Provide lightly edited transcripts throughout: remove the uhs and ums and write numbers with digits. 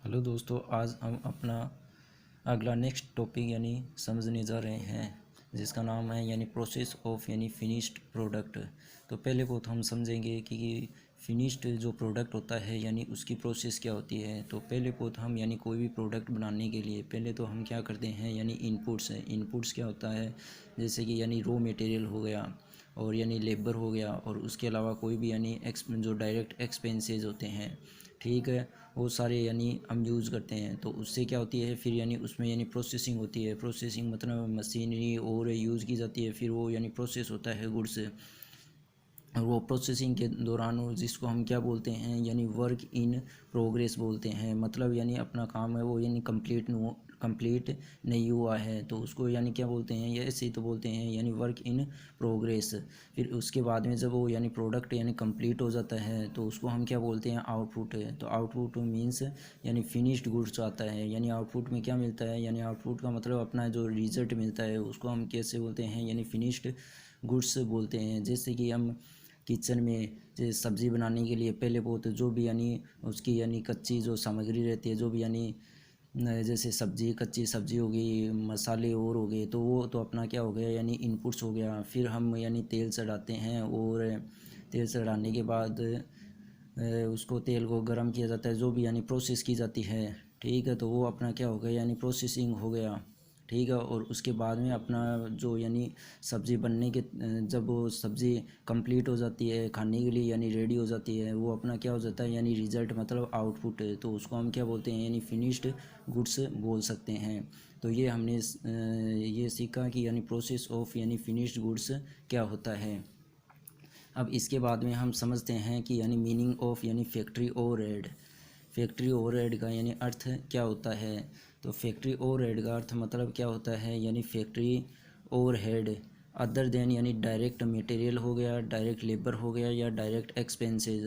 Hello दोस्तों, आज हम अपना अगला नेक्स्ट टॉपिक समझने जा रहे हैं, जिसका नाम है प्रोसेस ऑफ फिनिश्ड प्रोडक्ट। तो पहले बहुत हम समझेंगे कि फिनिश्ड जो प्रोडक्ट होता है उसकी प्रोसेस क्या होती है। तो पहले बहुत हम कोई भी प्रोडक्ट बनाने के लिए पहले तो हम क्या करते हैं इनपुट्स क्या होता है, जैसे कि रॉ मटेरियल हो गया और लेबर हो गया, और उसके अलावा कोई भी जो डायरेक्ट एक्सपेंसेस होते हैं, ठीक है, वो सारे हम यूज़ करते हैं। तो उससे क्या होती है फिर उसमें प्रोसेसिंग होती है। प्रोसेसिंग मतलब मशीनरी और यूज़ की जाती है, फिर वो प्रोसेस होता है गुड्स। और वो प्रोसेसिंग के दौरान वो जिसको हम क्या बोलते हैं वर्क इन प्रोग्रेस बोलते हैं। मतलब अपना काम है वो कंप्लीट नहीं हुआ है, तो उसको क्या बोलते हैं, ये ऐसे ही तो बोलते हैं वर्क इन प्रोग्रेस। फिर उसके बाद में जब वो प्रोडक्ट कंप्लीट हो जाता है तो उसको हम क्या बोलते हैं, आउटपुट। तो आउटपुट मीन्स फिनिश्ड गुड्स आता है। आउटपुट में क्या मिलता है, आउटपुट का मतलब अपना जो रिजल्ट मिलता है उसको हम कैसे बोलते हैं, फिनिश्ड गुड्स बोलते हैं। जैसे कि हम किचन में जैसे सब्ज़ी बनाने के लिए पहले बहुत जो भी उसकी कच्ची जो सामग्री रहती है, जो भी जैसे कच्ची सब्ज़ी हो गई, मसाले और हो गए, तो वो तो अपना क्या हो गया इनपुट्स हो गया। फिर हम तेल चढ़ाते हैं, और तेल चढ़ाने के बाद उसको तेल को गर्म किया जाता है, जो भी प्रोसेस की जाती है, ठीक है। तो वो अपना क्या हो गया प्रोसेसिंग हो गया, ठीक है। और उसके बाद में अपना जो सब्ज़ी बनने के जब वो सब्ज़ी कंप्लीट हो जाती है खाने के लिए रेडी हो जाती है, वो अपना क्या हो जाता है रिजल्ट मतलब आउटपुट है। तो उसको हम क्या बोलते हैं फिनिश्ड गुड्स बोल सकते हैं। तो ये हमने ये सीखा कि प्रोसेस ऑफ फिनिश्ड गुड्स क्या होता है। अब इसके बाद में हम समझते हैं कि meaning of factory overhead. Factory overhead का अर्थ क्या होता है। तो फैक्ट्री ओवरहेड का अर्थ मतलब क्या होता है, factory overhead other than direct material हो गया, डायरेक्ट लेबर हो गया, या डायरेक्ट एक्सपेंसेस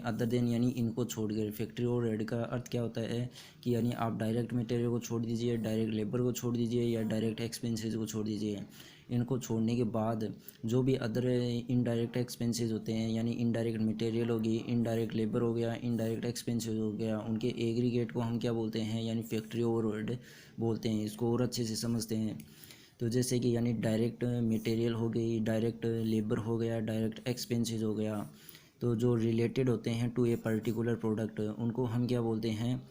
अदर देन इनको छोड़ कर। फैक्ट्री ओवरहेड का अर्थ क्या होता है कि आप डायरेक्ट मटेरियल को छोड़ दीजिए, डायरेक्ट लेबर को छोड़ दीजिए, या डायरेक्ट एक्सपेंसेस को छोड़ दीजिए। इनको छोड़ने के बाद जो भी अदर इनडायरेक्ट एक्सपेंसेस होते हैं, इनडायरेक्ट मटेरियल होगी, इनडायरेक्ट लेबर हो गया, इनडायरेक्ट एक्सपेंसेस हो गया, उनके एग्रीगेट को हम क्या बोलते हैं फैक्ट्री ओवरहेड बोलते हैं। इसको और अच्छे से समझते हैं। तो जैसे कि डायरेक्ट मटेरियल हो गई, डायरेक्ट लेबर हो गया, डायरेक्ट एक्सपेंसेस हो गया, तो जो रिलेटेड होते हैं टू ए पर्टिकुलर प्रोडक्ट, उनको हम क्या बोलते हैं,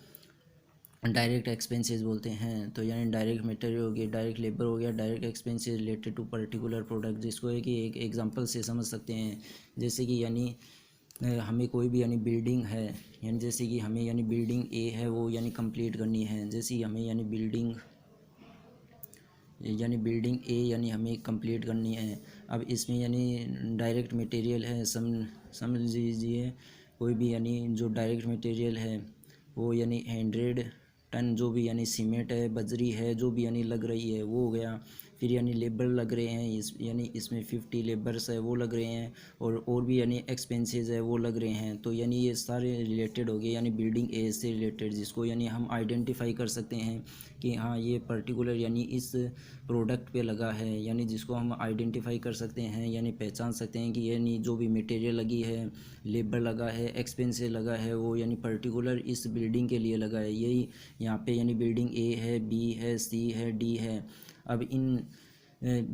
डायरेक्ट एक्सपेंसेस बोलते हैं। तो डायरेक्ट मटेरियल हो गया, डायरेक्ट लेबर हो गया, direct expenses related to particular product, जिसको है कि एक एग्जांपल से समझ सकते हैं। जैसे कि हमें कोई भी बिल्डिंग है, जैसे कि हमें बिल्डिंग ए है वो कंप्लीट करनी है। जैसे कि हमें बिल्डिंग ए हमें कंप्लीट करनी है। अब इसमें डायरेक्ट मटेरियल है, समझ लीजिए कोई भी जो डायरेक्ट मटेरियल है वो 100 टन जो भी सीमेंट है, बजरी है, जो भी लग रही है वो हो गया। फिर लेबर लग रहे हैं, इसमें 50 लेबर्स है वो लग रहे हैं, और भी एक्सपेंसेस है वो लग रहे हैं। तो ये सारे रिलेटेड हो गए बिल्डिंग ए से रिलेटेड, जिसको हम आइडेंटिफाई कर सकते हैं कि हाँ ये पर्टिकुलर इस प्रोडक्ट पे लगा है, जिसको हम आइडेंटिफाई कर सकते हैं पहचान सकते हैं कि जो भी मटेरियल लगी है, लेबर लगा है, एक्सपेंसेस लगा है, वो पर्टिकुलर इस बिल्डिंग के लिए लगा है। यही यहाँ पे बिल्डिंग ए है, बी है, सी है, डी है। अब इन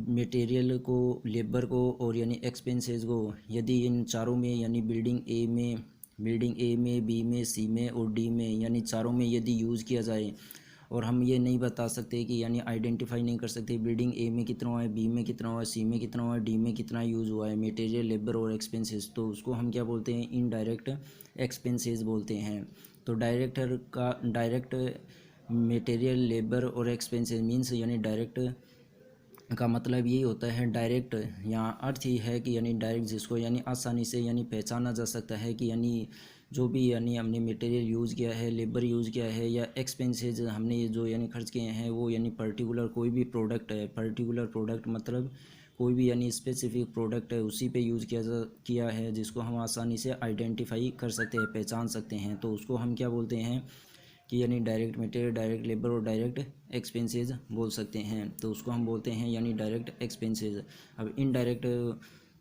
मटेरियल को, लेबर को और एक्सपेंसेस को यदि इन चारों में बिल्डिंग ए में, बी में, सी में और डी में चारों में यदि यूज़ किया जाए, और हम ये नहीं बता सकते कि आइडेंटिफाई नहीं कर सकते बिल्डिंग ए में कितना हुआ है, बी में कितना हुआ है, सी में कितना हुआ है, डी में कितना यूज़ हुआ है मटेरियल, लेबर और एक्सपेंसेस, तो उसको हम क्या बोलते हैं, इनडायरेक्ट एक्सपेंसेस बोलते हैं। तो डायरेक्ट मटेरियल, लेबर और एक्सपेंसेस मीन्स डायरेक्ट का मतलब यही होता है डायरेक्ट। यहाँ अर्थ ही है कि डायरेक्ट, जिसको आसानी से पहचाना जा सकता है कि जो भी हमने मटेरियल यूज़ किया है, लेबर यूज़ किया है, या एक्सपेंसेस हमने जो खर्च किए हैं वो पर्टिकुलर कोई भी प्रोडक्ट है। पर्टिकुलर प्रोडक्ट मतलब कोई भी स्पेसिफिक प्रोडक्ट है, उसी पे यूज़ किया है, जिसको हम आसानी से आइडेंटिफाई कर सकते हैं, पहचान सकते हैं। तो उसको हम क्या बोलते हैं कि डायरेक्ट मटेरियल, डायरेक्ट लेबर और डायरेक्ट एक्सपेंसेस बोल सकते हैं। तो उसको हम बोलते हैं डायरेक्ट एक्सपेंसेस। अब इनडायरेक्ट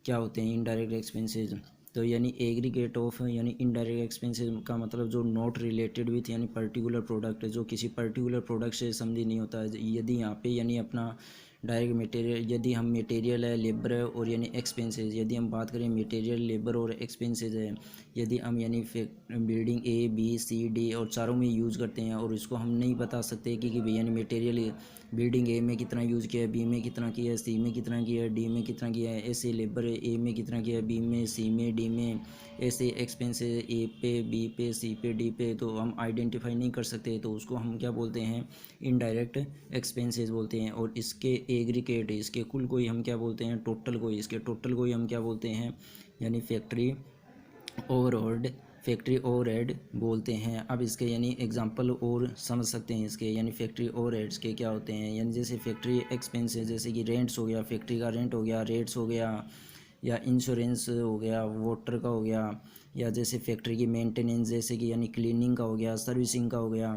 क्या होते हैं इनडायरेक्ट एक्सपेंसेस। तो यानी एग्रीगेट ऑफ यानी इनडायरेक्ट एक्सपेंसेस का मतलब जो नॉट रिलेटेड विथ यानी पर्टिकुलर प्रोडक्ट, जो किसी पर्टिकुलर प्रोडक्ट से संबंधित नहीं होता है। यदि यहाँ पे यानी अपना डायरेक्ट मटेरियल, यदि हम मटेरियल है, लेबर है और यानी एक्सपेंसेस, यदि हम बात करें मटेरियल, लेबर और एक्सपेंसेस है, यदि हम यानी building A B C D और चारों में यूज़ करते हैं और इसको हम नहीं बता सकते कि भाई यानी मटेरियल बिल्डिंग ए में कितना यूज़ किया है, बी में कितना किया है, सी में कितना किया है, डी में कितना किया है, ऐसे लेबर ए में कितना किया है, बी में, सी में, डी में, ऐसे एक्सपेंसेस ए पे, बी पे, सी पे, डी पे, तो हम आइडेंटिफाई नहीं कर सकते, तो उसको हम क्या बोलते हैं, इनडायरेक्ट एक्सपेंसेस बोलते हैं। और इसके एग्रीगेट, इसके कुल को ही हम क्या बोलते हैं, टोटल को ही, इसके टोटल को ही हम क्या बोलते हैं, यानी फैक्ट्री ओवरहेड बोलते हैं। अब इसके यानी एग्जांपल और समझ सकते हैं इसके, यानी फैक्ट्री ओवरहेड्स के क्या होते हैं, यानी जैसे फैक्ट्री एक्सपेंसेस, जैसे कि रेंट्स हो गया, फैक्ट्री का रेंट हो गया, रेट्स हो गया, या इंश्योरेंस हो गया, वाटर का हो गया, या जैसे फैक्ट्री की मेंटेनेंस, जैसे कि यानी क्लीनिंग का हो गया, सर्विसिंग का हो गया,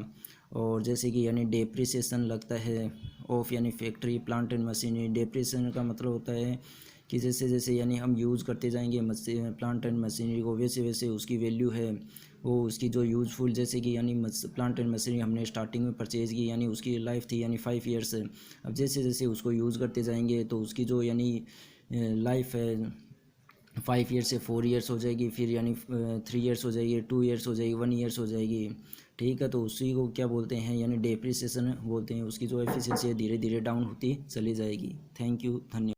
और जैसे कि यानी डेप्रिसिएशन लगता है ऑफ यानी factory plant and machinery. Depreciation का मतलब होता है कि जैसे जैसे यानी हम यूज़ करते जाएंगे प्लांट एंड मशीनरी को, वैसे वैसे उसकी वैल्यू है, वो उसकी जो यूज़फुल, जैसे कि यानी प्लांट एंड मशीनरी हमने स्टार्टिंग में परचेज़ की, यानी उसकी लाइफ थी यानी 5 ईयर्स। अब जैसे जैसे उसको यूज़ करते जाएंगे तो उसकी जो यानी लाइफ है 5 ईयर्स से 4 ईयर्स हो जाएगी, फिर यानी 3 ईयर्स हो जाएगी, 2 ईयर्स हो जाएगी, 1 ईयर्स हो जाएगी। ठीक है, तो उसी को क्या बोलते हैं, यानी डेप्रिसिएशन बोलते हैं। उसकी जो एफिशिएंसी है धीरे धीरे डाउन होती चली जाएगी। थैंक यू, धन्यवाद।